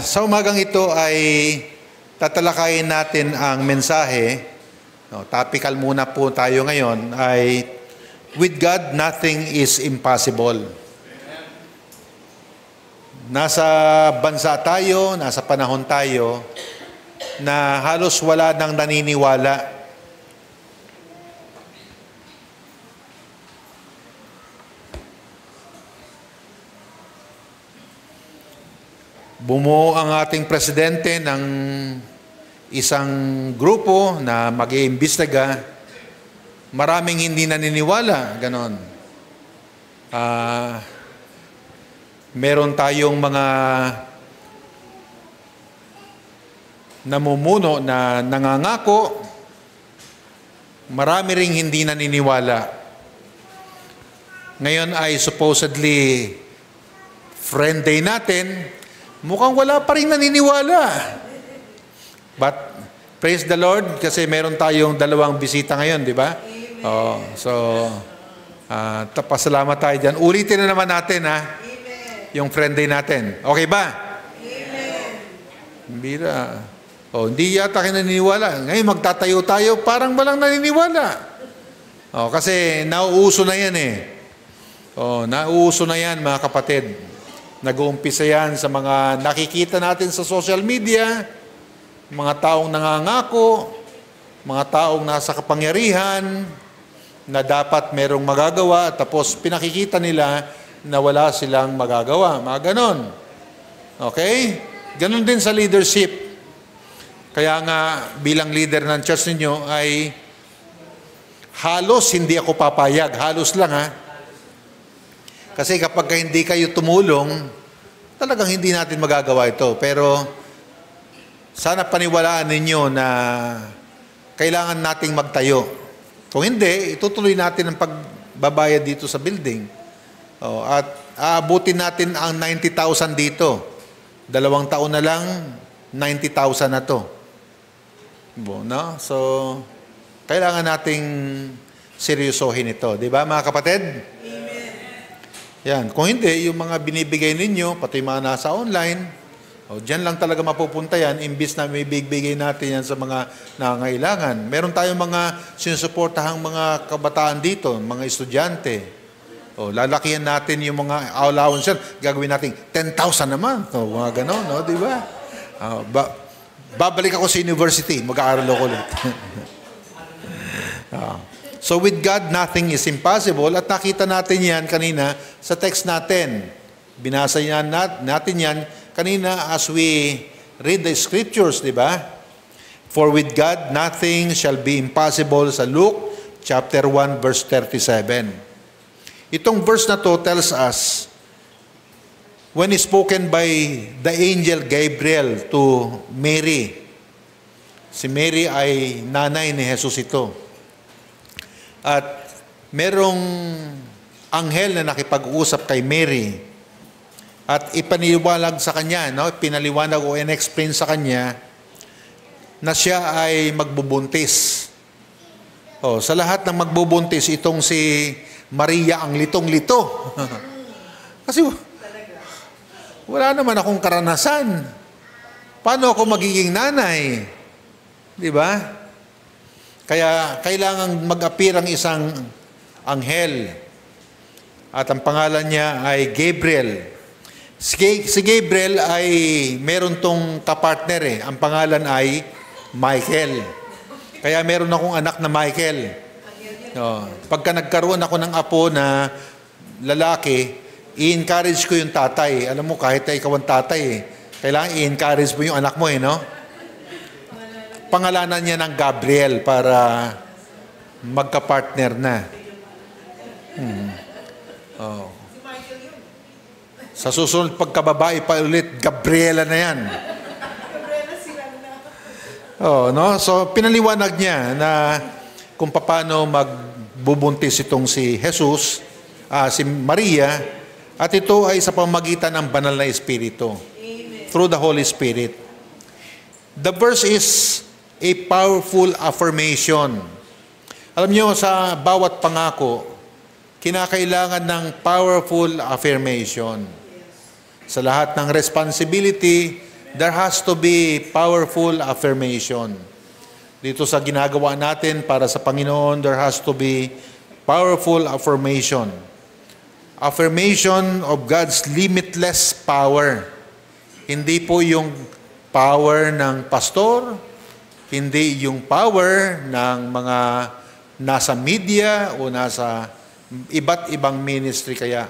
Sa umagang ito ay tatalakayin natin ang mensahe. Topical muna po tayo ngayon ay with God, nothing is impossible. Nasa bansa tayo, nasa panahon tayo na halos wala nang naniniwala. Bumuo ang ating presidente ng isang grupo na mag-iimbestiga. Maraming hindi naniniwala, ganon. Meron tayong mga namumuno na nangangako. Marami ring hindi naniniwala. Ngayon ay supposedly friend day natin. Mukhang wala pa rin naniniwala. But praise the Lord kasi meron tayong 2 bisita ngayon, di ba? Pasalamat tayo dyan. Ulitin na naman natin, ha? Amen. Yung friend day natin. Okay ba? Amen. Bira. Hindi yata kayo naniniwala. Ngayon magtatayo tayo, parang walang naniniwala. Kasi nauuso na yan eh. Nauuso na yan, mga kapatid. Nag-uumpisa yan sa mga nakikita natin sa social media, mga taong nangangako, mga taong nasa kapangyarihan, na dapat merong magagawa, tapos pinakikita nila na wala silang magagawa. Mga ganon. Okay? Ganon din sa leadership. Kaya nga, bilang leader ng church ninyo ay halos hindi ako papayag. Halos lang, ha? Kasi kapag hindi kayo tumulong, talagang hindi natin magagawa ito. Pero sana paniwalaan ninyo na kailangan nating magtayo. Kung hindi, itutuloy natin ang pagbabayad dito sa building. At aabutin natin ang 90,000 dito. 2 taon na lang, 90,000 na to. No? So, kailangan nating seryosohin ito. Di ba, mga kapatid? Yan. Kung hindi, yung mga binibigay ninyo, pati mga nasa online, dyan lang talaga mapupunta yan, imbis na may bigay natin yan sa mga nangangailangan. Meron tayong mga sinusuportahang mga kabataan dito, mga estudyante. Lalakihan natin yung mga allowance yan, gagawin natin 10,000 naman. Mga ganon, di ba? Babalik ako sa university, mag-aaral ako ulit. So with God, nothing is impossible. At nakita natin yan kanina sa text natin. Binasa natin yan kanina as we read the scriptures, di ba? For with God, nothing shall be impossible sa Luke chapter 1, verse 37. Itong verse na to tells us, when spoken by the angel Gabriel to Mary, si Mary ay nanay ni Jesus ito. At merong anghel na nakipag-usap kay Mary at ipaniwalag sa kanya, pinaliwanag o in-explain sa kanya na siya ay magbubuntis. Sa lahat ng magbubuntis, itong si Maria ang litong-lito. Kasi wala naman akong karanasan. Paano ako magiging nanay? Di ba? Kaya kailangan mag-appear ang isang anghel. At ang pangalan niya ay Gabriel. Si Gabriel ay meron tong kapartner . Ang pangalan ay Michael. Kaya meron akong anak na Michael. Pagka nagkaroon ako ng apo na lalaki, i-encourage ko yung tatay. Alam mo, kahit ikaw ang tatay, kailangan i-encourage mo yung anak mo, no? Pangalanan niya ng Gabriel para magka-partner na. Sa susunod pagkababae pa ulit, Gabriela na yan. So pinaliwanag niya na kung paano magbubuntis itong si Jesus, si Maria, at ito ay sa pamamagitan ng banal na Espiritu. Through the Holy Spirit. The verse is a powerful affirmation. Alam niyo, sa bawat pangako, kinakailangan ng powerful affirmation. Sa lahat ng responsibility, there has to be powerful affirmation. Dito sa ginagawa natin para sa Panginoon, there has to be powerful affirmation. Affirmation of God's limitless power. Hindi po yung power ng pastor, hindi yung power ng mga nasa media o nasa iba't ibang ministry kaya.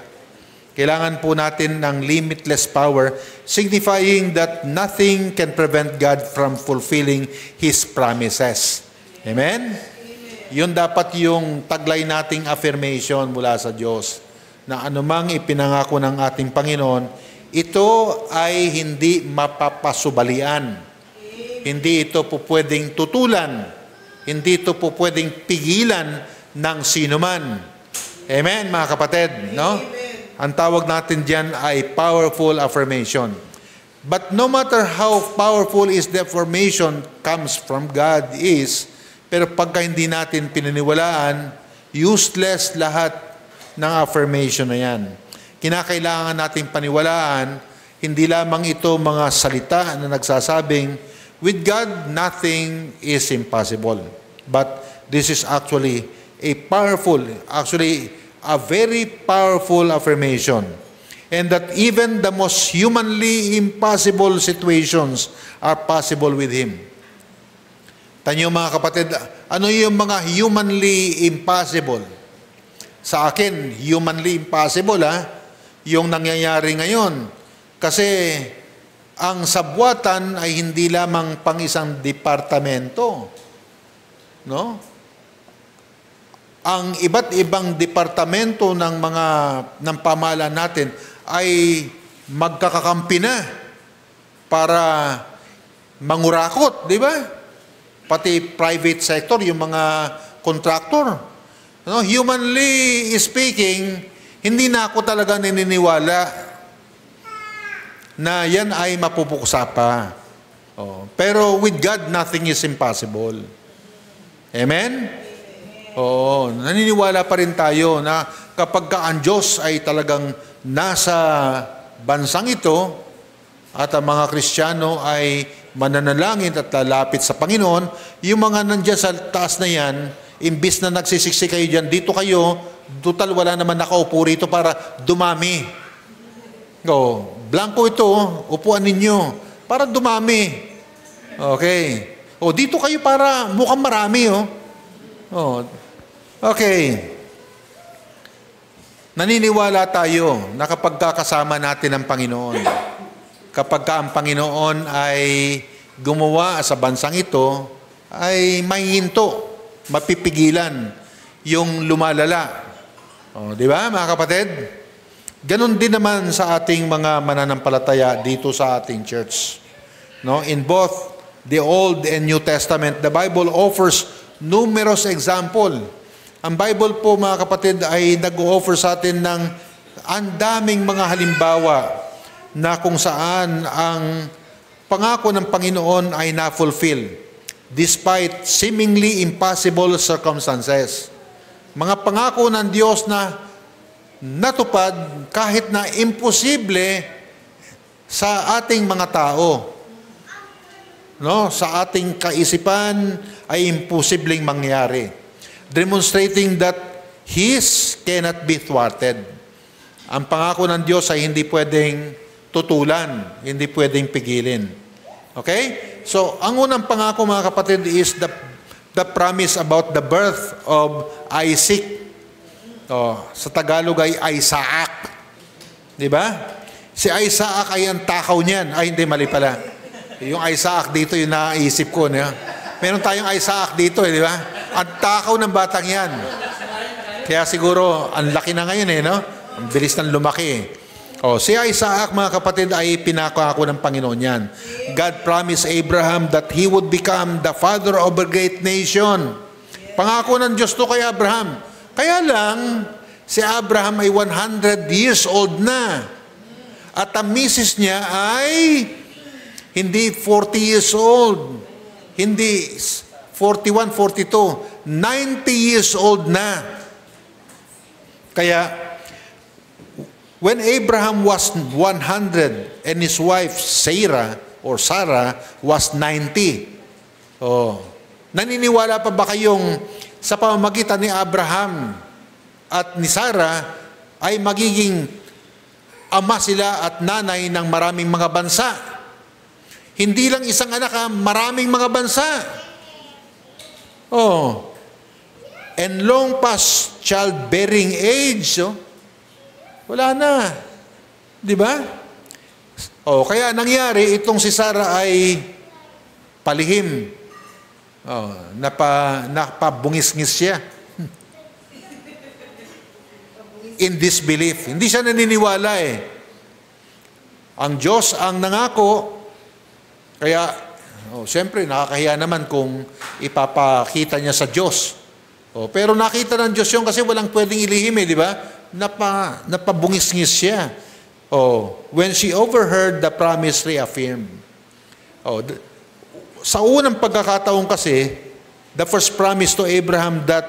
Kailangan po natin ng limitless power, signifying that nothing can prevent God from fulfilling His promises. Amen? Yun dapat yung taglay nating affirmation mula sa Diyos, na anumang ipinangako ng ating Panginoon, ito ay hindi mapapasubalian. Hindi ito po pwedeng tutulan. Hindi ito po pwedeng pigilan ng sinuman. Amen, mga kapatid, no? Ang tawag natin diyan ay powerful affirmation. But no matter how powerful is the affirmation comes from God is, pero pagka hindi natin pininiwalaan, useless lahat ng affirmation na yan. Kinakailangan natin paniwalaan, hindi lamang ito mga salita na nagsasabing, with God, nothing is impossible. But this is actually a very powerful affirmation. And that even the most humanly impossible situations are possible with Him. Tanyo mga kapatid, ano yung mga humanly impossible? Sa akin, humanly impossible yung nangyayari ngayon. Kasi ang sabwatan ay hindi lamang pang isang departamento. No? Ang iba't ibang departamento ng pamahalaan natin ay magkakakampi na para mangurakot, di ba? Pati private sector, yung mga contractor. No? Humanly speaking, hindi na ako talaga naniniwala na yan ay mapupuksa pa. Pero with God, nothing is impossible. Amen? Oo, naniniwala pa rin tayo na kapag ang Diyos ay talagang nasa bansang ito at ang mga Kristiyano ay mananalangin at lalapit sa Panginoon, yung mga nandiyan sa taas na yan, imbis na nagsisiksi kayo dyan, dito kayo, total wala naman nakaupo rito para dumami. Blanco ito, upuan ninyo, para dumami. Okay. Dito kayo para mukhang marami. Okay. Naniniwala tayo na kapag kasama natin ang Panginoon, kapag ang Panginoon ay gumawa sa bansang ito, ay mahihinto, mapipigilan yung lumalala. Di ba, mga kapatid? Ganon din naman sa ating mga mananampalataya dito sa ating church. No? In both the Old and New Testament, the Bible offers numerous example. Ang Bible po, mga kapatid, ay nag-offer sa atin ng ang daming mga halimbawa na kung saan ang pangako ng Panginoon ay na-fulfill despite seemingly impossible circumstances. Mga pangako ng Diyos na natupad kahit na imposible sa ating mga tao. No? Sa ating kaisipan ay imposibleng mangyari. Demonstrating that His cannot be thwarted. Ang pangako ng Diyos ay hindi pwedeng tutulan, hindi pwedeng pigilin. Okay? So, ang unang pangako, mga kapatid, is the promise about the birth of Isaac. Sa Tagalog ay Isaac. Di ba? Si Isaac ay ang takaw niyan. Ay, hindi, mali pala. Yung Isaac dito, yung naisip ko. Meron tayong Isaac dito, di ba? Ang takaw ng batang yan. Kaya siguro, ang laki na ngayon no? Ang bilis ng lumaki. Si Isaac, mga kapatid, ay pinakako ng Panginoon yan. God promised Abraham that he would become the father of a great nation. Pangako ng Diyos to kay Abraham. Kaya lang, si Abraham ay 100 years old na. At ang misis niya ay hindi 40 years old. Hindi 41, 42, 90 years old na. Kaya, When Abraham was 100 and his wife Sarah was 90. Oh. Naniniwala pa ba kayong sa pamamagitan ni Abraham at ni Sarah ay magiging ama sila at nanay ng maraming mga bansa? Hindi lang isang anak, maraming mga bansa. Oh. And long past childbearing age, wala na. Di ba? Oh, kaya nangyari, itong si Sarah ay palihim. Oh, napabungis-ngis siya. In disbelief. Hindi siya naniniwala eh. Ang Diyos ang nangako, kaya, siyempre, nakakahiya naman kung ipapakita niya sa Diyos. Pero nakita ng Diyos yun kasi walang pwedeng ilihim eh, di ba? Napabungis-ngis siya. When she overheard the promise reaffirmed. Sa unang pagkakataon kasi, the first promise to Abraham that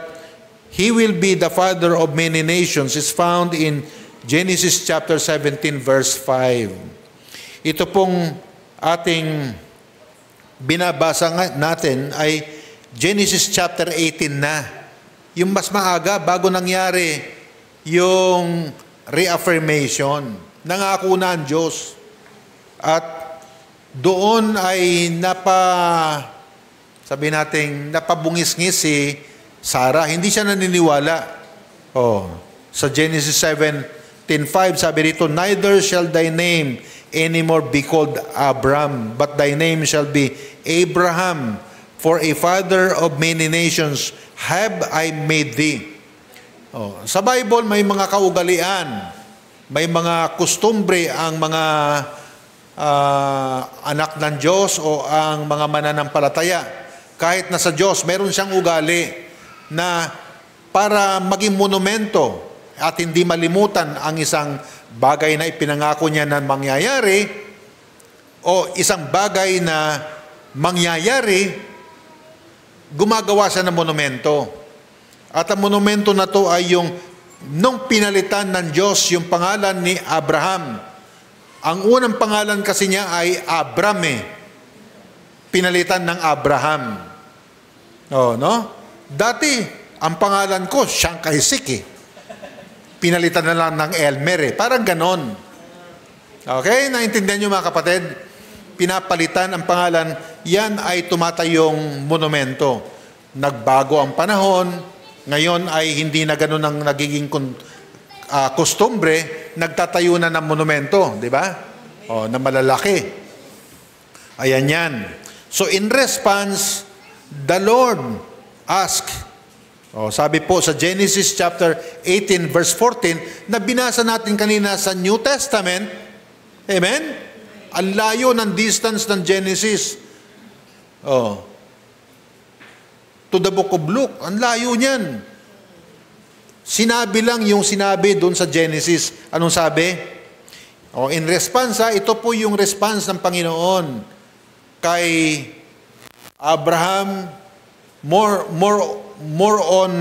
he will be the father of many nations is found in Genesis chapter 17 verse 5. Ito pong ating binabasa natin ay Genesis chapter 18 na. Yung mas maaga bago nangyari yung reaffirmation. Nangako na ang Diyos. At doon ay napabungis-ngis si Sarah. Hindi siya naniniwala. Sa Genesis 17:5 sabi rito, neither shall thy name anymore be called Abram, but thy name shall be Abraham, for a father of many nations have I made thee. Sa Bible may mga kaugalian, may mga kustumbre ang mga anak ng Diyos o ang mga mananampalataya. Kahit na sa Diyos, meron siyang ugali na para maging monumento at hindi malimutan ang isang bagay na ipinangako niya na mangyayari o isang bagay na mangyayari, gumagawa siya ng monumento. At ang monumento na to ay yung nung pinalitan ng Diyos yung pangalan ni Abraham. Ang unang pangalan kasi niya ay Abram eh. Pinalitan ng Abraham. No? Dati, ang pangalan ko, Shankaisik eh. Pinalitan na lang ng Elmer eh. Parang ganon. Okay? Naintindihan niyo mga kapatid? Pinapalitan ang pangalan, yan ay tumatayong monumento. Nagbago ang panahon, ngayon ay hindi na ganon ang nagiging kustumbre, nagtatayo na ng monumento, di ba? Na malalaki. Ayan yan. So in response, the Lord asked, sabi po sa Genesis chapter 18 verse 14, na binasa natin kanina sa New Testament, amen? Ang layo ng distance ng Genesis. To the book of Luke, ang layo niyan. Sinabi lang yung sinabi doon sa Genesis. Anong sabi? In response, ito po yung response ng Panginoon kay Abraham, more on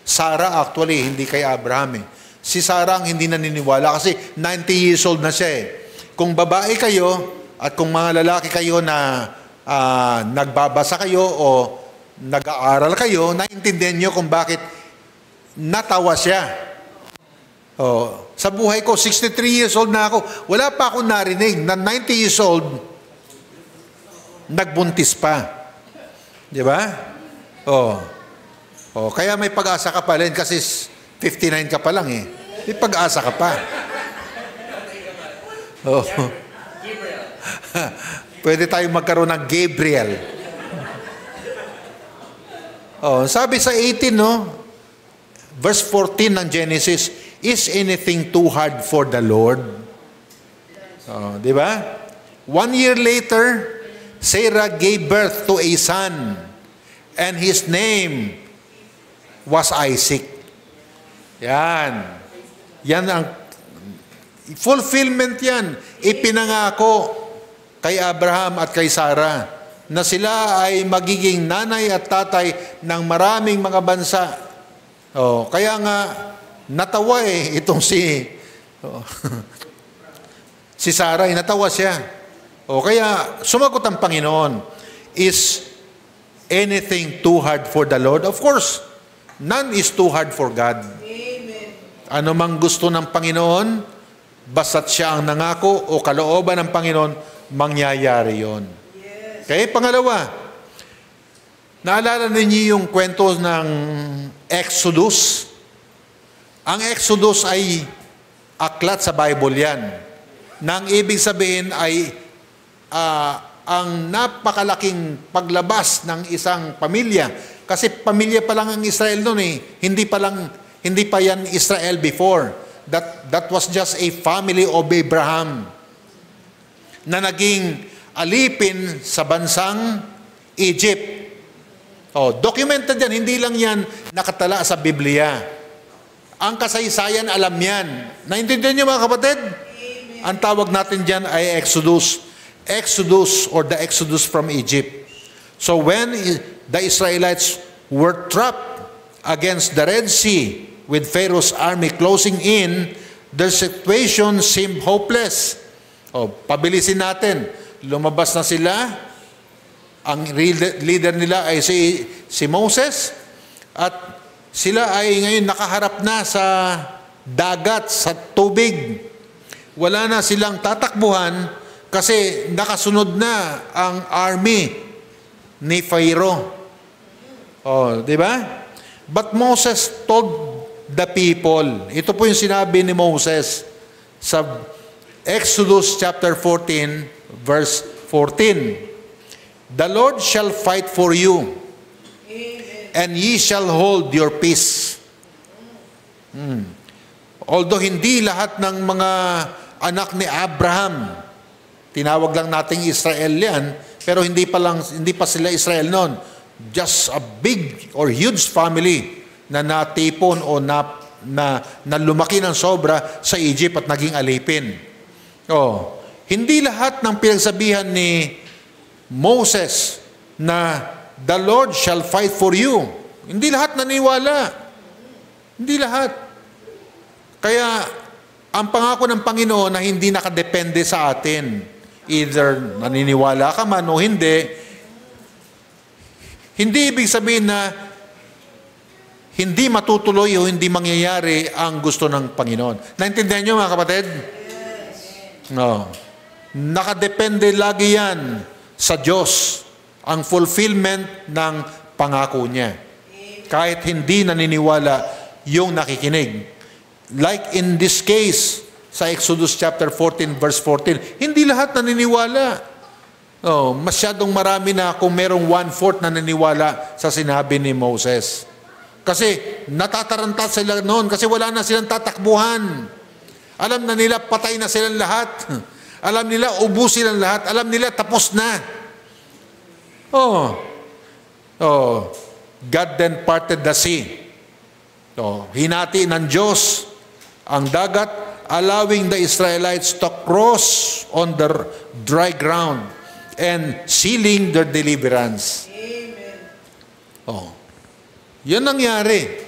Sarah actually, hindi kay Abraham eh. Si Sarah ang hindi naniniwala kasi 90 years old na siya eh. Kung babae kayo at kung mga lalaki kayo na nagbabasa kayo o nag-aaral kayo, naintindihan nyo kung bakit natawa siya. Sa buhay ko, 63 years old na ako, wala pa akong narinig na 90 years old, nagbuntis pa. Di ba? Kaya may pag-asa ka pa rin kasi 59 ka pa lang eh. May pag-asa ka pa. Pwede tayong magkaroon ng Gabriel. Sabi sa 18, verse 14 ng Genesis, is anything too hard for the Lord? Di ba? 1 year later, Sarah gave birth to a son, and his name was Isaac. Yan. Yan ang fulfillment yan. Ipinangako kay Abraham at kay Sarah na sila ay magiging nanay at tatay ng maraming mga bansa. Kaya nga, natawa itong si Oo. Si Sarah, natawa siya. O kaya, sumagot ang Panginoon, is anything too hard for the Lord? Of course, none is too hard for God. Amen. Ano mang gusto ng Panginoon, basta't siya ang nangako o kalooban ng Panginoon, mangyayari yon. Yes. Okay, pangalawa, naalala ninyo yung kwento ng Exodus? Ang Exodus ay aklat sa Bible yan. Nang ibig sabihin ay ang napakalaking paglabas ng isang pamilya. Kasi pamilya pa lang ang Israel noon eh. Hindi pa yan Israel before. That was just a family of Abraham na naging alipin sa bansang Egypt. Documented yan, hindi lang yan nakatala sa Biblia. Ang kasaysayan, alam yan. Naintindihan niyo mga kapatid? Amen. Ang tawag natin dyan ay Exodus. Exodus or the Exodus from Egypt. So when the Israelites were trapped against the Red Sea with Pharaoh's army closing in, their situation seemed hopeless. Pabilisin natin. Lumabas na sila. Ang leader nila ay si Moses. At sila ay ngayon nakaharap na sa dagat, sa tubig. Wala na silang tatakbuhan kasi nakasunod na ang army ni Pharaoh. Di ba? But Moses told the people, ito po yung sinabi ni Moses sa Exodus chapter 14, verse 14. The Lord shall fight for you, and ye shall hold your peace. Although hindi lahat ng mga anak ni Abraham, tinawag lang nating Israel yan, pero hindi pa sila Israel noon. Just a big or huge family na natipon o na lumaki ng sobra sa Egypt at naging alipin. Hindi lahat ng pinagsabihan ni Moses na the Lord shall fight for you. Hindi lahat naniwala. Hindi lahat. Kaya ang pangako ng Panginoon na hindi nakadepende sa atin. Either naniniwala ka man o hindi. Hindi ibig sabihin na hindi matutuloy o hindi mangyayari ang gusto ng Panginoon. Naintindihan niyo mga kapatid? Yes. Nakadepende lagi yan sa Diyos ang fulfillment ng pangako niya. Kahit hindi naniniwala yung nakikinig. Like in this case, sa Exodus chapter 14, verse 14, hindi lahat naniniwala. Masyadong marami na kung merong 1/4 na naniniwala sa sinabi ni Moses. Kasi natataranta sila noon kasi wala na silang tatakbuhan. Alam na nila patay na silang lahat. Alam nila ubus silang lahat. Alam nila tapos na. God then parted the sea. Hinati ng Diyos ang dagat, allowing the Israelites to cross on the dry ground and sealing their deliverance. Amen. Yan nangyari.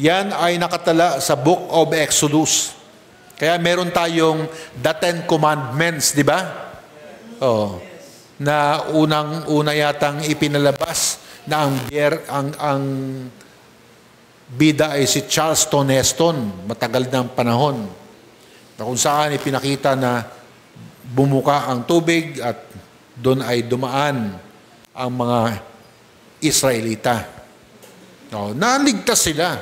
Yan ay nakatala sa Book of Exodus. Kaya meron tayong the Ten Commandments, di ba? Na unang-una yatang ipinalabas na ang bida ay si Charles Toneston, matagal ng panahon, na kung saan ipinakita na bumuka ang tubig at doon ay dumaan ang mga Israelita. Naligtas sila.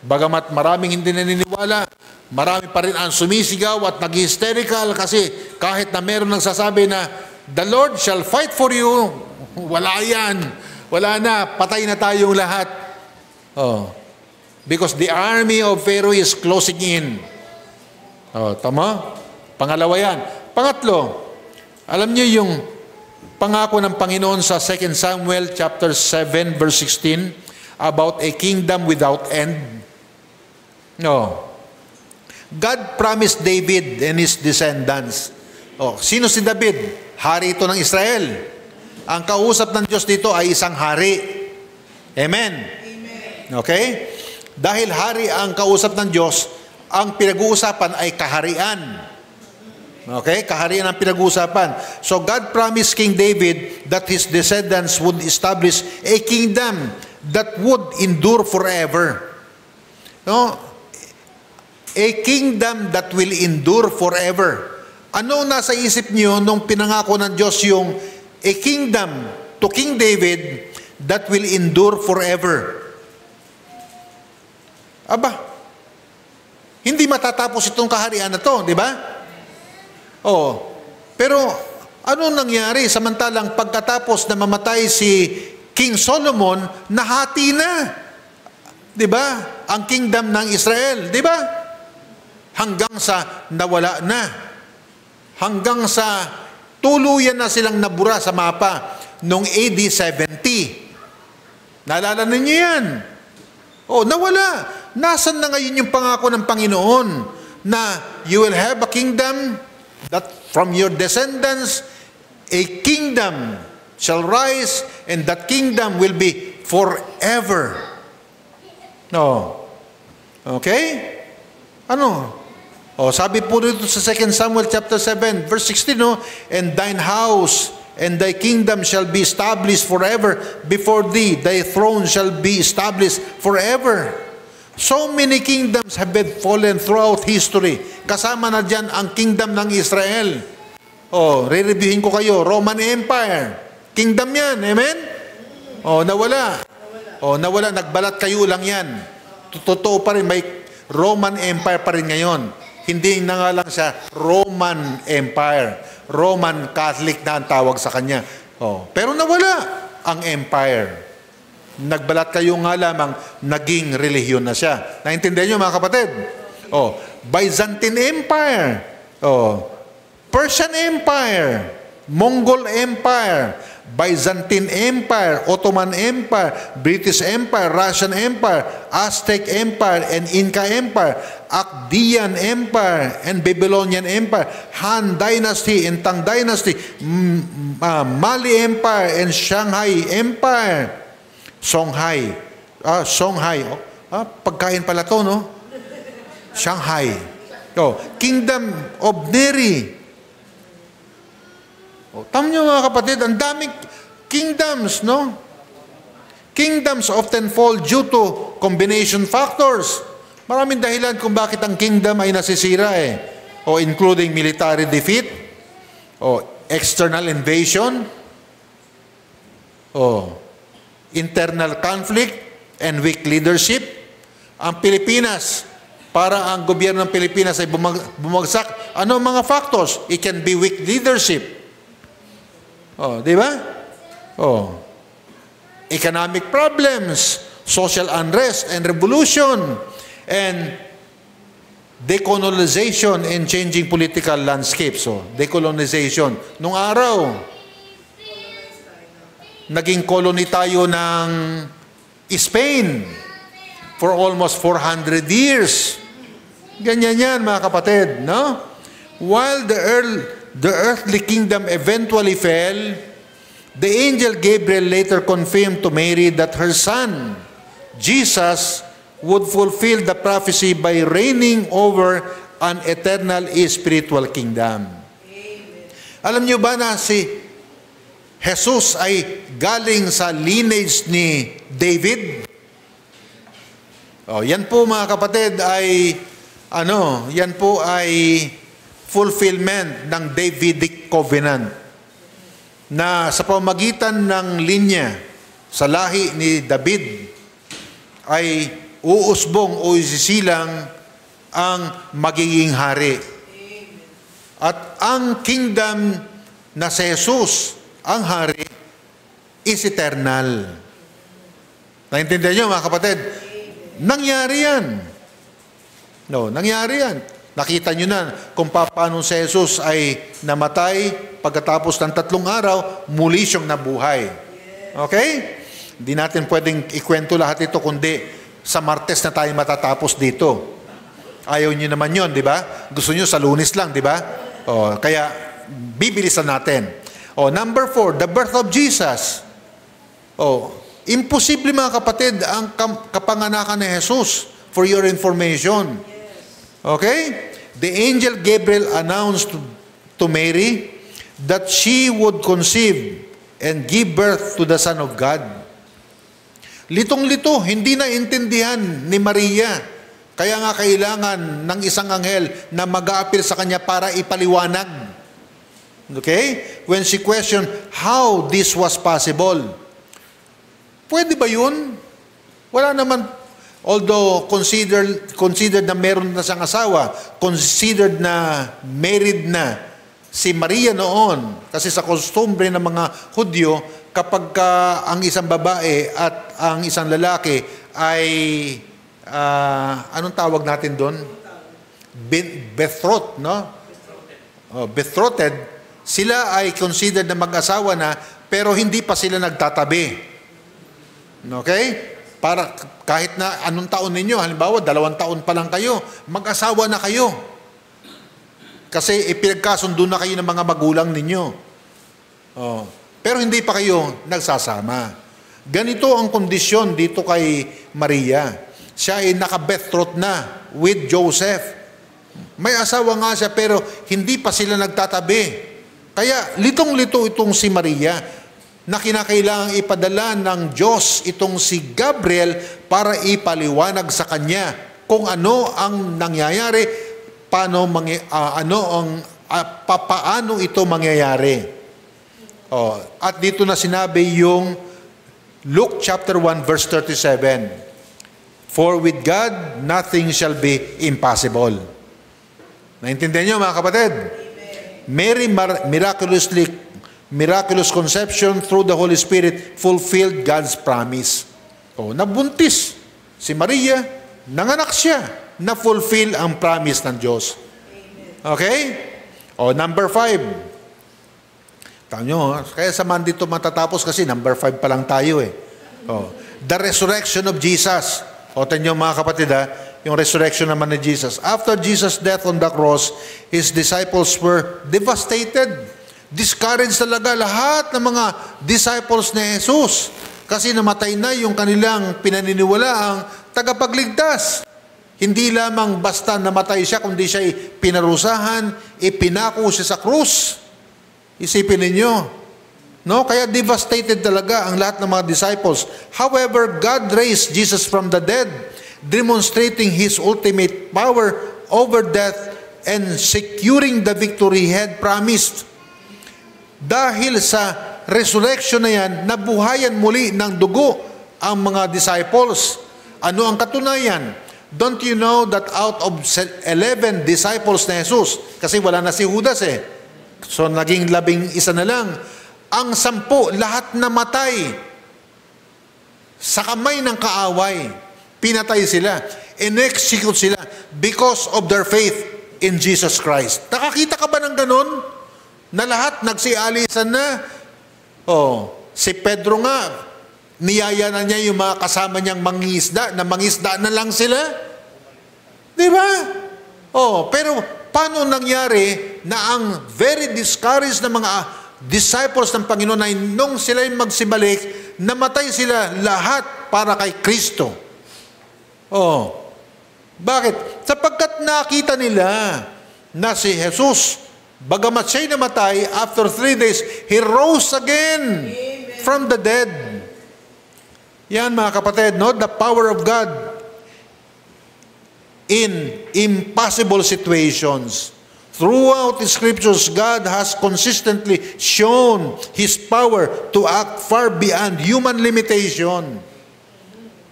Bagamat maraming hindi naniniwala, marami pa rin ang sumisigaw at nag-hysterical kasi kahit na meron nagsasabi na the Lord shall fight for you, wala yan. Wala na, patay na tayong lahat. Because the army of Pharaoh is closing in. Tama? Pangalawa yan. Pangatlo, alam niyo yung pangako ng Panginoon sa 2 Samuel chapter 7 verse 16 about a kingdom without end? God promised David and his descendants. Sino si David? Hari ito ng Israel. Ang kausap ng Diyos dito ay isang hari. Amen? Amen. Okay? Dahil hari ang kausap ng Diyos, ang pinag-uusapan ay kaharian. Okay? Kaharian ang pinag-uusapan. So God promised King David that his descendants would establish a kingdom that would endure forever. No? A kingdom that will endure forever. Ano nasa isip niyo nung pinangako ng Diyos yung a kingdom to King David that will endure forever? Aba, hindi matatapos itong kaharian na to, di ba? Oh, pero ano nangyari samantalang pagkatapos na mamatay si King Solomon, nahati na, di ba? Ang kingdom ng Israel, di ba? Hanggang sa nawala na. Hanggang sa tuluyan na silang nabura sa mapa noong AD 70. Naalala ninyo yan? Oh, nawala. Nasaan na ngayon yung pangako ng Panginoon na you will have a kingdom that from your descendants, a kingdom shall rise and that kingdom will be forever. No. Okay? Ano? Oh, sabi po dito sa 2 Samuel chapter 7, verse 16, no? And thine house and thy kingdom shall be established forever before thee. Thy throne shall be established forever. So many kingdoms have been fallen throughout history. Kasama na dyan ang kingdom ng Israel. Oh, re-reviewin ko kayo. Roman Empire. Kingdom yan. Amen? Oh, nawala. Oh, nawala. Nagbalat kayo lang yan. Totoo pa rin. May Roman Empire pa rin ngayon. Hindi na nga lang siya Roman Empire. Roman Catholic na ang tawag sa kanya. Oh, pero nawala ang empire. Nagbalat kayo nga lamang, naging relihiyon na siya. Naintindihan nyo mga kapatid? Oh, Byzantine Empire. Oh, Persian Empire. Mongol Empire. Byzantine Empire, Ottoman Empire, British Empire, Russian Empire, Aztec Empire, and Inca Empire, Akkadian Empire, and Babylonian Empire, Han Dynasty and Tang Dynasty, Mali Empire, and Shanghai Empire. Songhai. Pagkain pala to, no? Shanghai. Oh, Kingdom of Neri. Oh, tama nyo mga kapatid, ang daming kingdoms, no? Kingdoms often fall due to combination factors. Maraming dahilan kung bakit ang kingdom ay nasisira eh. O including military defeat, o external invasion, o internal conflict, and weak leadership. Ang Pilipinas, para ang gobyerno ng Pilipinas ay bumagsak, ano ang mga factors? It can be weak leadership. Oh, di ba? Oh. Economic problems, social unrest and revolution, and decolonization and changing political landscape. So, decolonization. Nung araw, naging colony tayo ng Spain for almost 400 years. Ganyan yan, mga kapatid, no? While the earthly kingdom eventually fell, the angel Gabriel later confirmed to Mary that her son, Jesus, would fulfill the prophecy by reigning over an eternal spiritual kingdom. Amen. Alam niyo ba na si Jesus ay galing sa lineage ni David? Oh, yan po mga kapatid ay yan po ay fulfillment ng Davidic covenant na sa pamamagitan ng linya sa lahi ni David ay uusbong o isisilang ang magiging hari. At ang kingdom na si Jesus, ang hari, is eternal. Naintindihan niyo mga kapatid? Nangyari yan. No, nangyari yan. Nakita nyo na kung paano si Jesus ay namatay pagkatapos ng 3 araw, muli siyang nabuhay. Okay? Hindi natin pwedeng ikwento lahat ito kundi sa Martes na tayo matatapos dito. Ayaw nyo naman yon, di ba? Gusto nyo sa Lunes lang, di ba? O, kaya bibilisan natin. O, number 4, the birth of Jesus. O, Imposible mga kapatid ang kapanganakan ni Jesus, for your information. Okay? The angel Gabriel announced to Mary that she would conceive and give birth to the Son of God. Litong-lito, hindi na intindihan ni Maria. Kaya nga kailangan ng isang anghel na mag-aapil sa kanya para ipaliwanag. Okay? When she questioned how this was possible. Pwede ba yun? Wala naman, although considered na meron na siyang asawa, considered na married na si Maria noon. Kasi sa kostumbre ng mga Hudyo, kapag ang isang babae at ang isang lalaki ay, anong tawag natin doon? Betrothed, no? Betrothed, sila ay considered na mag-asawa na, pero hindi pa sila nagtatabi. Okay? Para kahit na anong taon ninyo, halimbawa 2 taon pa lang kayo, mag-asawa na kayo. Kasi ipinagkasundo na kayo ng mga magulang ninyo. Pero hindi pa kayo nagsasama. Ganito ang kondisyon dito kay Maria. Siya ay naka-betrothed na with Joseph. May asawa nga siya pero hindi pa sila nagtatabi. Kaya litong-lito itong si Maria na kinakailangang ipadala ng Diyos itong si Gabriel para ipaliwanag sa kanya kung ano ang nangyayari, paano ito mangyayari. At dito na sinabi yung Luke chapter 1 verse 37. For with God, nothing shall be impossible. Naintindihan niyo mga kapatid? Mary miraculous conception through the Holy Spirit fulfilled God's promise. Nabuntis si Maria, nanganak siya, na-fulfill ang promise ng Diyos. Okay? Number 5. Tama nyo, kaya sa Monday ito matatapos kasi number 5 pa lang tayo eh. The resurrection of Jesus. Tingnan nyo mga kapatid yung resurrection naman ni Jesus. After Jesus' death on the cross, His disciples were devastated. Discouraged talaga lahat ng mga disciples ni Jesus. Kasi namatay na yung kanilang pinaniniwalaang tagapagligtas. Hindi lamang basta namatay siya, kundi siya pinarusahan, ipinako siya sa krus. Isipin ninyo. No? Kaya devastated talaga ang lahat ng mga disciples. However, God raised Jesus from the dead, demonstrating His ultimate power over death and securing the victory He had promised. Dahil sa resurrection na yan, nabuhayan muli ng dugo ang mga disciples. Ano ang katunayan? Don't you know that out of 11 disciples na Jesus, kasi wala na si Judas so naging 11 na lang, ang 10 lahat namatay sa kamay ng kaaway. Pinatay sila, in-execute sila because of their faith in Jesus Christ. Nakakita ka ba ng ganun? Na lahat nagsialisan na. Si Pedro nga, niyaya na niya yung mga kasama niyang mangingisda, na mangisda na lang sila. Di ba? Pero paano nangyari na ang very discouraged na mga disciples ng Panginoon ay nung sila yung magsibalik, namatay sila lahat para kay Kristo. Bakit? Sapagkat nakita nila na si Jesus, bagamat siya'y namatay, after 3 days, He rose again from the dead. Yan mga kapatid, no? The power of God in impossible situations. Throughout the Scriptures, God has consistently shown His power to act far beyond human limitation.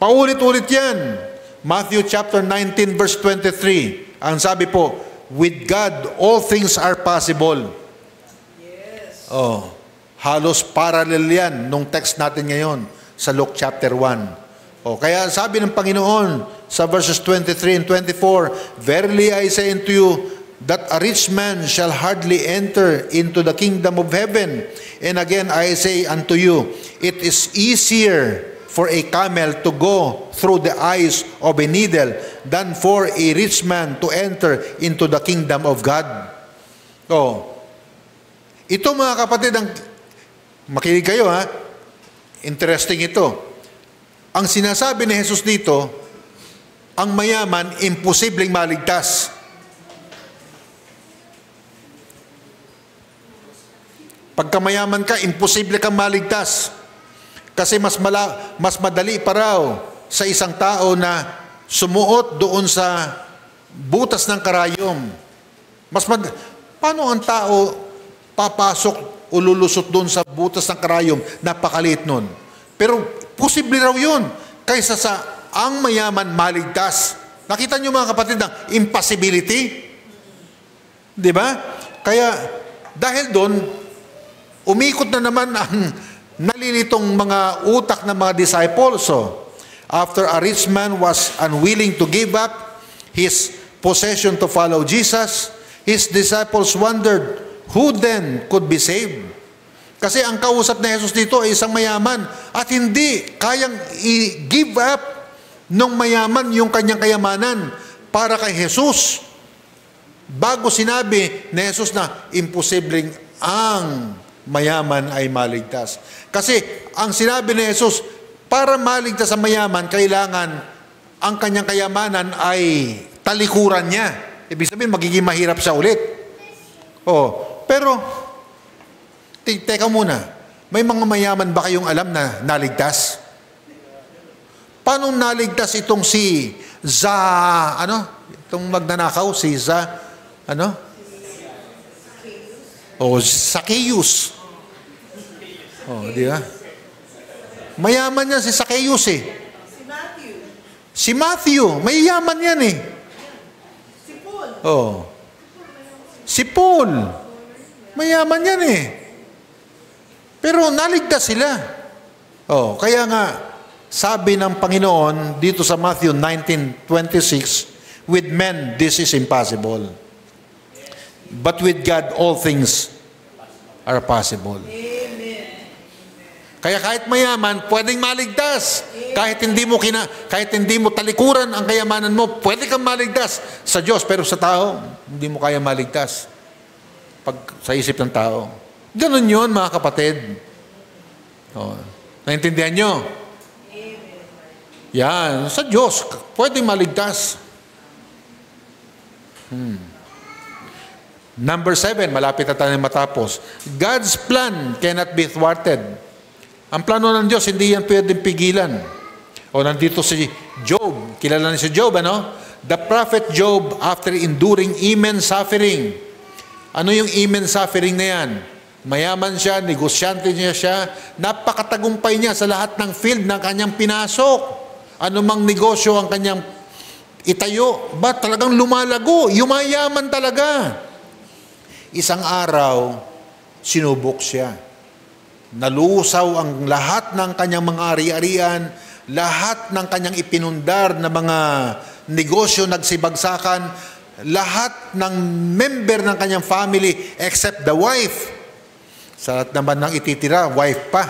Paulit-ulit yan. Matthew chapter 19 verse 23. Ang sabi po, with God, all things are possible. Yes. Halos parallel yan nung text natin ngayon sa Luke chapter 1. Kaya sabi ng Panginoon sa verses 23 and 24, verily I say unto you, that a rich man shall hardly enter into the kingdom of heaven. And again I say unto you, it is easier for a camel to go through the eyes of a needle than for a rich man to enter into the kingdom of God. Ito mga kapatid, makinig kayo Interesting ito. Ang sinasabi ni Jesus dito, ang mayaman, imposibleng maligtas. Pagka mayaman ka, imposible kang maligtas. Kasi mas madali pa raw sa isang tao na sumuot doon sa butas ng karayom. Paano ang tao papasok o lulusot doon sa butas ng karayom? Napakaliit nun. Pero posible raw yun kaysa sa ang mayaman maligtas. Nakita niyo mga kapatid ang impossibility? Di ba? Kaya dahil doon, umikot na naman ang nalilitong mga utak ng mga disciples. So, after a rich man was unwilling to give up his possession to follow Jesus, his disciples wondered, who then could be saved? Kasi ang kausap na Jesus dito ay isang mayaman at hindi kayang i-give up nung mayaman yung kanyang kayamanan para kay Jesus. Bago sinabi ni Jesus na imposibleng ang mayaman ay maligtas. Kasi ang sinabi ni Jesus, para maligtas ang mayaman, kailangan ang kanyang kayamanan ay talikuran niya. Ibig sabihin, magiging mahirap siya ulit. Pero, teka muna, may mga mayaman ba kayong alam na naligtas? Paano naligtas itong si itong magnanakaw, si Zacchaeus. Di ba? Mayaman yan si Zacchaeus eh. Si Matthew, mayaman yan eh. Si Paul, mayaman yan eh. Pero naligtas sila. Kaya nga, sabi ng Panginoon dito sa Matthew 19:26, with men this is impossible. But with God all things are possible. Kaya kahit mayaman, pwedeng maligtas. Kahit hindi mo talikuran ang kayamanan mo, pwede kang maligtas sa Diyos, pero sa tao, hindi mo kaya maligtas. Sa isip ng tao. Ganun yun, mga kapatid. Naintindihan nyo? Yan, sa Diyos, pwedeng maligtas. Number 7, malapit na tayo matapos. God's plan cannot be thwarted. Ang plano ng Diyos, hindi yan pwedeng pigilan. Nandito si Job. Kilala niyo si Job, ano? The prophet Job, after enduring immense suffering. Ano yung immense suffering na yan? Mayaman siya, negosyante niya siya, napakatagumpay niya sa lahat ng field na kanyang pinasok. Anumang negosyo ang kanyang itayo, talagang lumalago, yumayaman talaga. Isang araw, sinubok siya. Nalusaw ang lahat ng kanyang mga ari-arian, lahat ng kanyang ipinundar na mga negosyo nagsibagsakan, lahat ng member ng kanyang family except the wife. Sa lahat naman ng ititira, wife pa.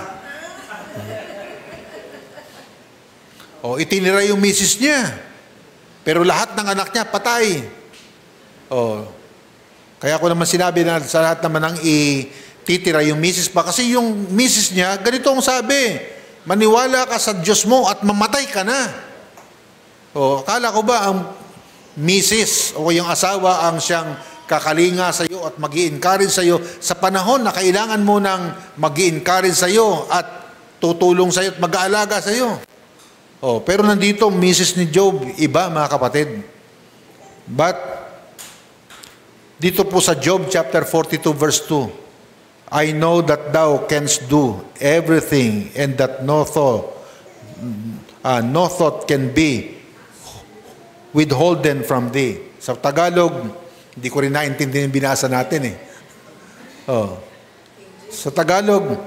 Itinira yung misis niya. Pero lahat ng anak niya, patay. Kaya ko naman sinabi na sa lahat naman ng ititira yung misis pa. Kasi yung misis niya, ganito ang sabi, maniwala ka sa Diyos mo at mamatay ka na. Akala ko ba ang misis o yung asawa ang siyang kakalinga sa iyo at mag-i-encourage sa iyo sa panahon na kailangan mo nang mag-i-encourage sa iyo at tutulong sa iyo at mag-aalaga sa iyo. Pero nandito, misis ni Job, iba mga kapatid. But, dito po sa Job chapter 42 verse 2, I know that thou canst do everything and that no thought can be withholden from thee. Sa Tagalog, hindi ko rin naintindihan yung binasa natin eh. Sa Tagalog,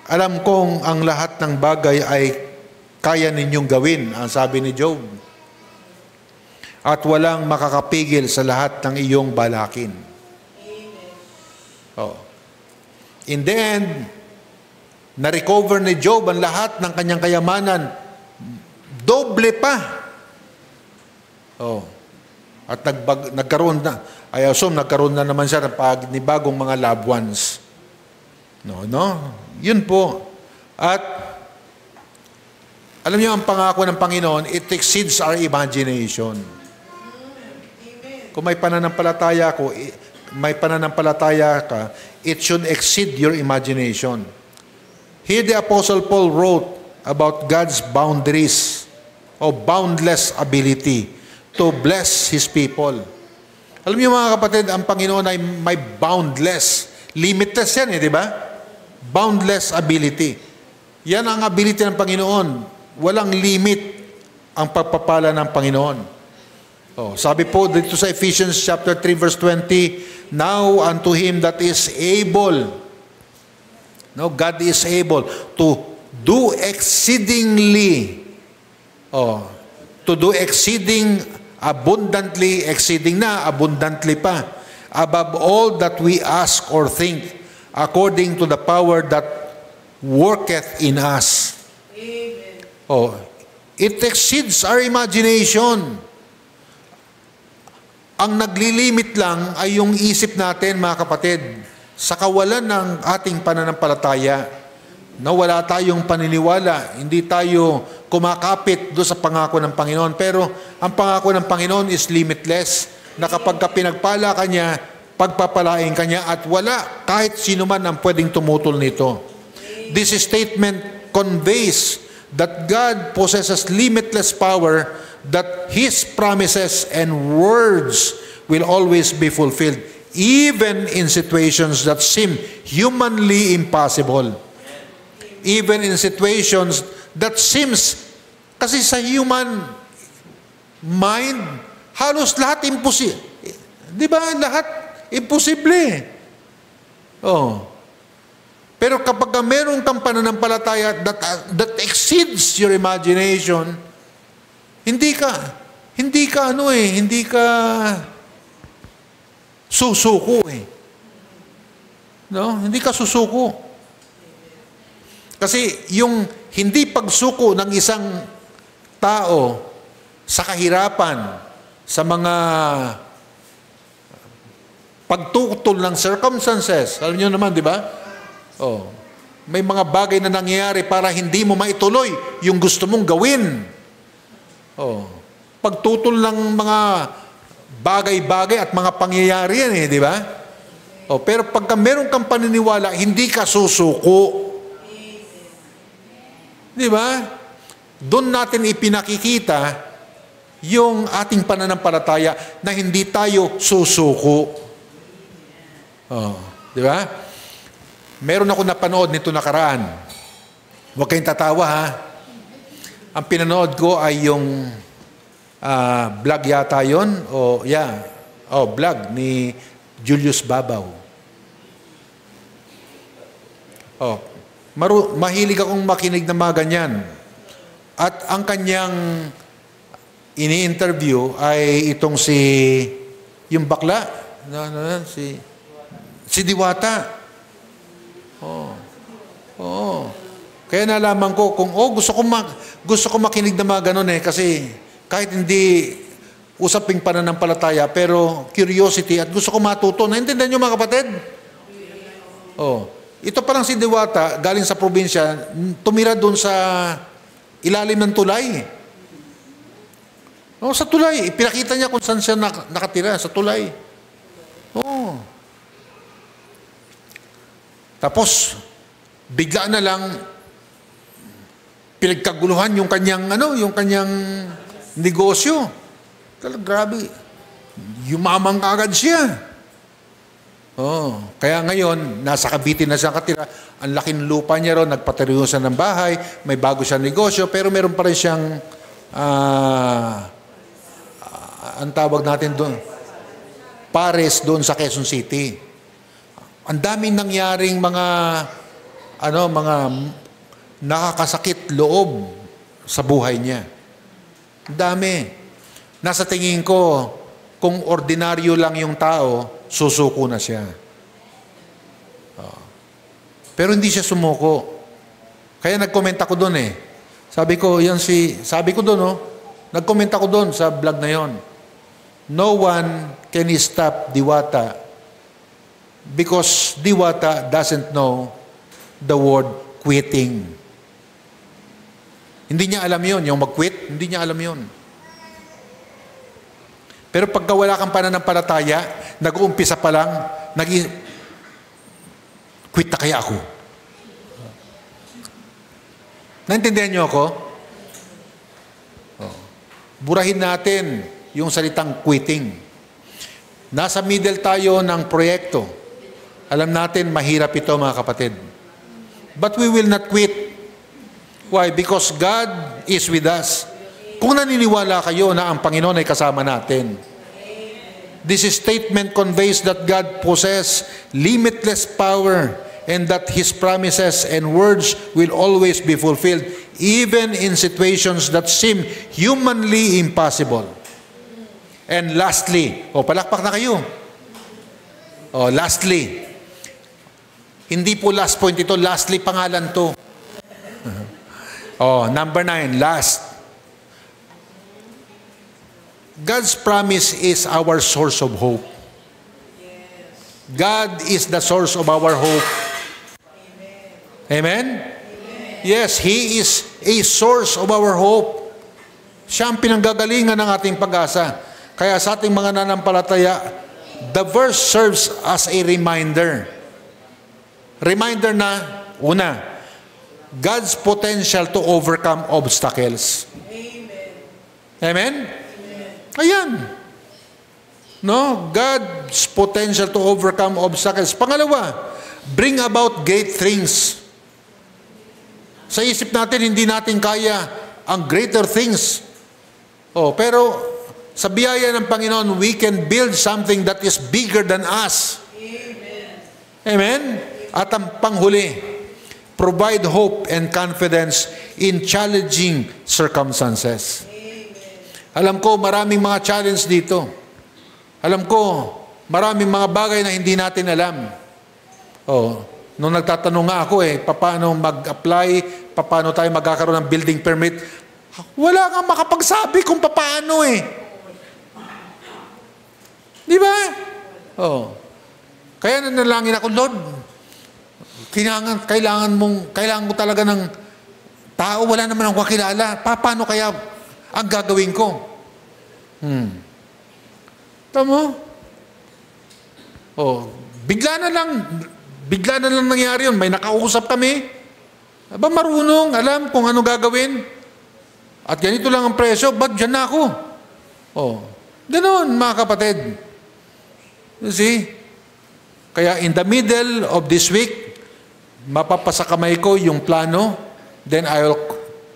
alam kong ang lahat ng bagay ay kaya ninyong gawin, ang sabi ni Job. At walang makakapigil sa lahat ng iyong balakin. In the end, na-recover ni Job ang lahat ng kanyang kayamanan. Doble pa. At nagkaroon na naman siya ng panibagong mga loved ones. Yun po. At Alam niyo, ang pangako ng Panginoon, it exceeds our imagination. Kung may pananampalataya ka, it should exceed your imagination. Here the Apostle Paul wrote about God's boundaries o boundless ability to bless His people. Alam niyo mga kapatid, ang Panginoon ay may boundless. Limitless yan di ba? Boundless ability. Yan ang ability ng Panginoon. Walang limit ang pagpapala ng Panginoon. Sabi po dito sa Ephesians chapter 3 verse 20, now unto Him that is able, God is able to do exceedingly, to do exceeding abundantly, exceeding na, abundantly pa, above all that we ask or think, according to the power that worketh in us. It exceeds our imagination. Ang naglilimit lang ay yung isip natin, mga kapatid, sa kawalan ng ating pananampalataya, na wala tayong paniniwala, hindi tayo kumakapit doon sa pangako ng Panginoon. Pero ang pangako ng Panginoon is limitless, na kapag ka pinagpala ka niya, pagpapalain ka niya, at wala kahit sino man ang pwedeng tumutol nito. This statement conveys that God possesses limitless power, that His promises and words will always be fulfilled, even in situations that seem humanly impossible. Even in situations that seems, kasi sa human mind, halos lahat imposible. Di ba? Lahat imposible. Pero kapag meron kang pananampalataya that exceeds your imagination, hindi ka susuko Hindi ka susuko. Kasi yung hindi pagsuko ng isang tao sa kahirapan, sa mga pagtutol ng circumstances, alam niyo naman, di ba? May mga bagay na nangyayari para hindi mo maituloy yung gusto mong gawin. Pagtutol ng mga bagay-bagay at mga pangyayari yan di ba? Pero pagka meron kang paniniwala, hindi ka susuko. Di ba? Doon natin ipinakikita yung ating pananampalataya na hindi tayo susuko. Di ba? Meron ako napanood nito nakaraan. Huwag kayong tatawa ha. Ang pinanood ko ay yung vlog yata yun. Vlog ni Julius Babaw. Mahilig akong makinig ng mga ganyan. At ang kanyang ini-interview ay itong yung bakla, si Diwata. Kaya nalaman ko kung gusto ko makinig ng mga ganun kasi kahit hindi usaping pananampalataya pero curiosity at gusto ko matuto. Naintindihan niyo mga kapatid? Ito parang si Diwata galing sa probinsya, tumira doon sa ilalim ng tulay. Sa tulay, ipinakita niya kung saan siya nakatira, sa tulay. Tapos, bigla na lang, pinagkaguluhan yung kanyang negosyo. Grabe. Yumamang agad siya. Kaya ngayon, nasa Cavite na siya katira. Ang laking lupa niya ron, nagpatayo siya ng bahay, may bago siyang negosyo, pero meron pa rin siyang, ang tawag natin doon, pares doon sa Quezon City. Ang daming nangyaring mga nakakasakit loob sa buhay niya. Ang dami. Nasa tingin ko, kung ordinaryo lang yung tao, susuko na siya. Pero hindi siya sumuko. Kaya nag-comment ako doon Sabi ko doon, nag-comment ako doon sa vlog na yon. No one can stop Diwata because Diwata doesn't know the word quitting. Hindi niya alam yon, yung mag-quit, hindi niya alam yon. Pero pagka wala kang pananampalataya, nag-uumpisa pa lang, quit na kaya ako. Naintindihan niyo ako? Burahin natin yung salitang quitting. Nasa middle tayo ng proyekto. Alam natin, mahirap ito mga kapatid. But we will not quit. Why? Because God is with us. Kung naniniwala kayo na ang Panginoon ay kasama natin, this statement conveys that God possesses limitless power and that His promises and words will always be fulfilled, even in situations that seem humanly impossible. And lastly, palakpak na kayo. Lastly, hindi po last point ito, lastly pangalan to. Number 9, last. God's promise is our source of hope. God is the source of our hope. Amen? Yes, He is a source of our hope. Siya ang pinanggagalingan ng ating pag-asa. Kaya sa ating mga nanampalataya, the verse serves as a reminder. Reminder na, una, God's potential to overcome obstacles. Amen? Ayan. No? God's potential to overcome obstacles. Pangalawa, bring about great things. Sa isip natin, hindi natin kaya ang greater things. Pero sa biyaya ng Panginoon, we can build something that is bigger than us. Amen? Amen? At ang panghuli, provide hope and confidence in challenging circumstances. Alam ko, maraming mga challenge dito. Alam ko, maraming mga bagay na hindi natin alam. Nung nagtatanong nga ako paano mag-apply, paano tayo magkakaroon ng building permit, wala kang makapagsabi kung paano Di ba? Kaya nanalangin ako, Lord, kailangan mo talaga ng tao, wala naman akong kakilala. Paano kaya ang gagawin ko? Tama? Bigla na lang nangyari yun. May nakausap kami. Marunong, alam kung ano gagawin. At ganito lang ang presyo, ba't dyan na ako? Ganoon, mga kapatid. You see? Kaya in the middle of this week, mapapasa kamay ko yung plano. Then I'll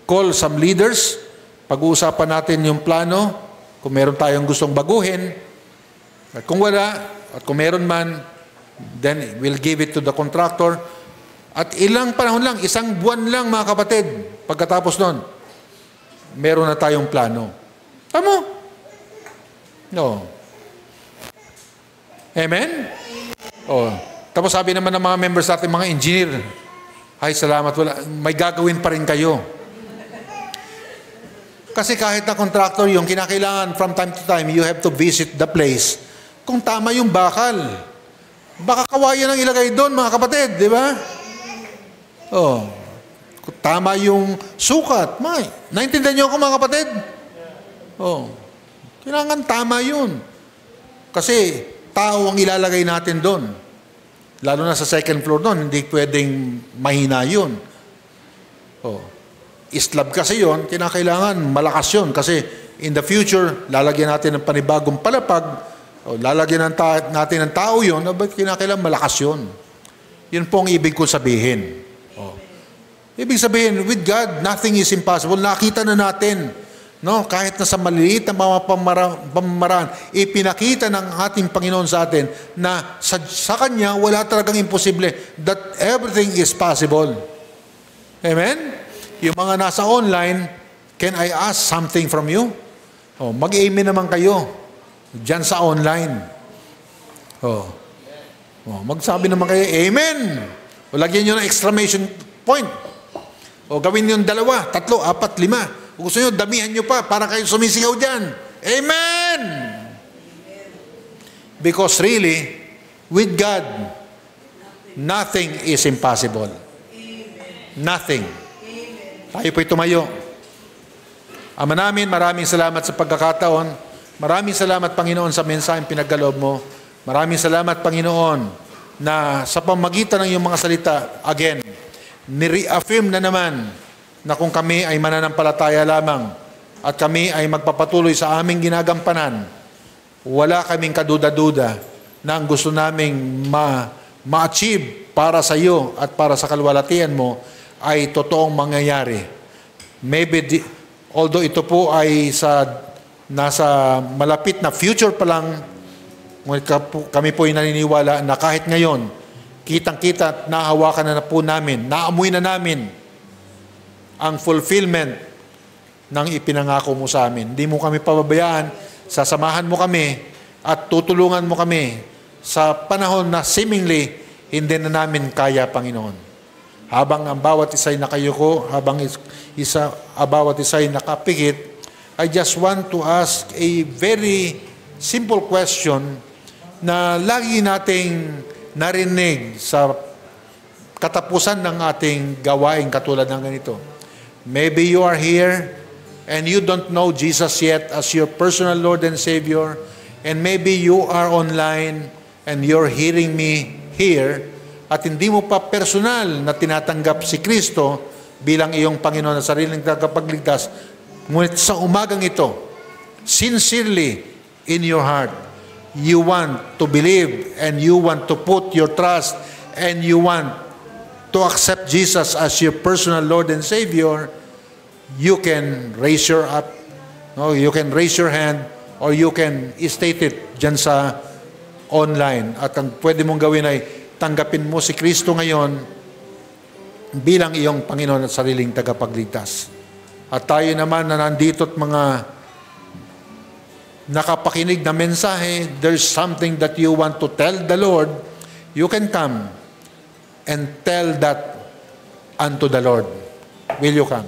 call some leaders. Pag-uusapan natin yung plano. Kung meron tayong gustong baguhin. At kung wala, at kung meron man, then we'll give it to the contractor. At ilang panahon lang, isang buwan lang mga kapatid, pagkatapos nun, meron na tayong plano. Tama? No. Amen? Tapos sabi naman ng mga members natin, mga engineer, ay salamat, may gagawin pa rin kayo. Kasi kahit na contractor, yung kinakailangan from time to time, you have to visit the place. Kung tama yung bakal, baka kawayan ang ilagay doon, mga kapatid, di ba? Kung tama yung sukat, naintindihan niyo ako, mga kapatid? Kailangan tama yun. Kasi tao ang ilalagay natin doon. Lalo na sa second floor doon, hindi pwedeng mahina yun. Islab kasi yun, kinakailangan malakas yun. Kasi in the future, lalagyan natin ng panibagong palapag, lalagyan natin ng tao yun, ba't kinakailangan malakas yun? Yun po ang ibig ko sabihin. Ibig sabihin, with God, nothing is impossible. Nakita na natin, no? Kahit na sa maliliit na mga pamamaraan, ipinakita ng ating Panginoon sa atin na sa Kanya, wala talagang imposible. That everything is possible. Amen? Yung mga nasa online, can I ask something from you? Mag-amen naman kayo. Diyan sa online. Magsabi naman kayo, Amen! Lagyan nyo ng exclamation point. Gawin nyo 2, 3, 4, 5. Gusto nyo, damihan nyo pa para kayo sumisigaw dyan. Amen! Because really, with God, nothing is impossible. Nothing. Tayo po'y tumayo. Ama namin, maraming salamat sa pagkakataon. Maraming salamat, Panginoon, sa mensaheng pinagkaloob mo. Maraming salamat, Panginoon, na sa pamagitan ng iyong mga salita, again, ni-reaffirm na naman na kung kami ay mananampalataya lamang at kami ay magpapatuloy sa aming ginagampanan, wala kaming kaduda-duda na ang gusto naming ma-achieve para sa iyo at para sa kalwalatian mo ay totoong mangyayari. Maybe, although ito po ay nasa malapit na future pa lang, kami po ay naniniwala na kahit ngayon, kitang-kita at nahawakan na po namin, naamoy na namin ang fulfillment ng ipinangako mo sa amin. Hindi mo kami pababayaan, sasamahan mo kami at tutulungan mo kami sa panahon na seemingly hindi na namin kaya, Panginoon. Habang ang bawat isa'y nakayuko, habang bawat isa'y nakapikit, I just want to ask a very simple question na lagi nating narinig sa katapusan ng ating gawain katulad ng ganito. Maybe you are here and you don't know Jesus yet as your personal Lord and Savior, and maybe you are online and you're hearing me here at hindi mo pa personal na tinatanggap si Kristo bilang iyong Panginoon at sariling tagapagligtas. Ngunit sa umagang ito, sincerely in your heart, you want to believe and you want to put your trust and you want to accept Jesus as your personal Lord and Savior, you can raise your up, you can raise your hand, or you can state it dyan sa online. At ang pwede mong gawin ay tanggapin mo si Kristo ngayon bilang iyong Panginoon at sariling tagapagligtas. At tayo naman na nandito at mga nakapakinig na mensahe, there's something that you want to tell the Lord, you can come and tell that unto the Lord. Will you come?